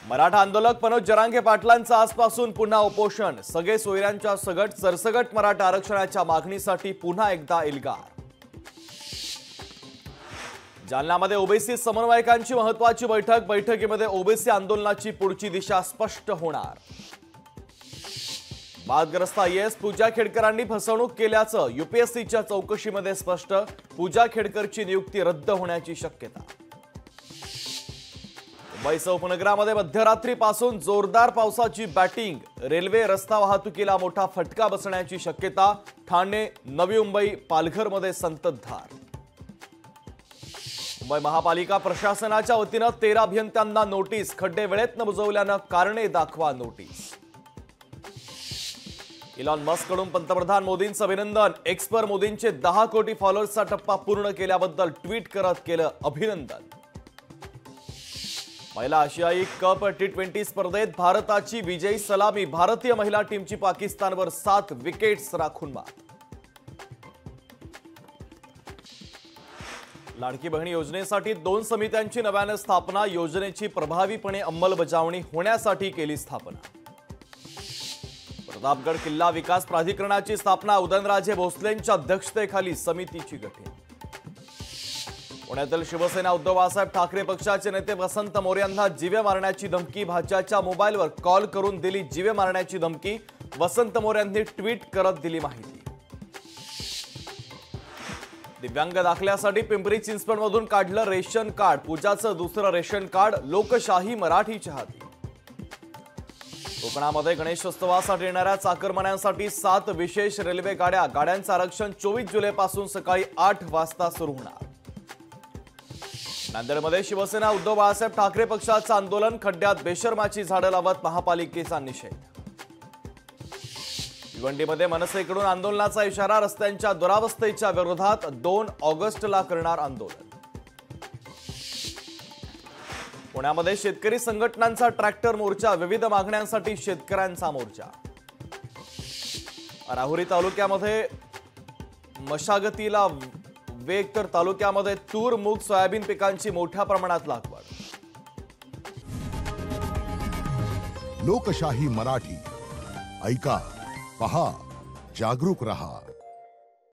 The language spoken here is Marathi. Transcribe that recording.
मराठा आंदोलक मनोज जरांगे पाटलांचं आजपासून पुन्हा उपोषण। सगळे सोयऱ्यांच्या सरसगट मराठा आरक्षणाच्या मागणीसाठी पुन्हा एकदा एल्गार। जालन्यामध्ये ओबीसी समन्वयकांची महत्त्वाची बैठकीमध्ये ओबीसी आंदोलनाची पुढची दिशा स्पष्ट होणार। वादग्रस्त आयएएस पूजा खेडकरांनी फसवणूक केल्याचं यूपीएससीच्या चौकशीमध्ये स्पष्ट। पूजा खेडकरची नियुक्ती रद्द होण्याची शक्यता। मुंबईसह उपनगरामध्ये मध्यरात्रीपासून जोरदार पावसाची बॅटिंग। रेल्वे रस्ता वाहतुकीला मोठा फटका बसण्याची शक्यता। ठाणे, नवी मुंबई, पालघरमध्ये संततधार। मुंबई महापालिका प्रशासनाच्या वतीनं 13 अभियंत्यांना नोटीस। खड्डे वेळेत न बुजवल्यानं कारणे दाखवा नोटीस। इलॉन मस्ककडून पंतप्रधान मोदींचं अभिनंदन। एक्सवर मोदींचे 10 कोटी फॉलोअर्सचा टप्पा पूर्ण केल्याबद्दल ट्विट करत केलं अभिनंदन। महिला आशियाई कप T20 स्पर्धेत भारताची विजयी सलामी। भारतीय महिला टीमची पाकिस्तानवर 7 विकेट्स राखून मात। लाडकी बहीण योजनेसाठी 2 समित्यांची नव्याने स्थापना। योजनेची प्रभावीपणे अंमलबजावणी होण्यासाठी केली स्थापना। प्रतापगड किल्ला विकास प्राधिकरणाची स्थापना। उदयनराजे भोसलेंच्या अध्यक्षतेखाली समितीची गठीत। पुण्यातील शिवसेना उद्धव बाळासाहेब ठाकरे पक्षाचे नेते वसंत मोरे यांना जीवे मारण्याची धमकी। भाच्याच्या मोबाईलवर कॉल करून दिली जीवे मारण्याची धमकी। वसंत मोरे यांनी ट्विट करत दिली माहिती। दिव्यांग दाखल्यासाठी पिंपरी चिंचवडमधून काढलं रेशन कार्ड। पूजाचं दुसरं रेशन कार्ड। लोकशाही मराठीच्या हाती। कोकणामध्ये गणेशोत्सवासाठी येणाऱ्या चाकरमान्यांसाठी 7 विशेष रेल्वे गाड्या। गाड्यांचं आरक्षण 24 जुलैपासून सकाळी 8 वाजता सुरू होणार। नांदेडमध्ये शिवसेना उद्धव बाळासाहेब ठाकरे पक्षाचं आंदोलन। खड्ड्यात बेशर्माची झाडं लावत महापालिकेचा निषेध। भिवंडीमध्ये मनसेकडून आंदोलनाचा इशारा। रस्त्यांच्या दुरावस्थेच्या विरोधात 2 ऑगस्टला करणार आंदोलन। पुण्यामध्ये शेतकरी संघटनांचा ट्रॅक्टर मोर्चा। विविध मागण्यांसाठी शेतकऱ्यांचा मोर्चा। राहुरी तालुक्यामध्ये मशागतीला वेग तर तालुक्यामध्ये तूर, मूग, सोयाबीन पिकांची मोठ्या प्रमाणात लागवड। लोकशाही मराठी ऐका, पहा, जागरूक रहा।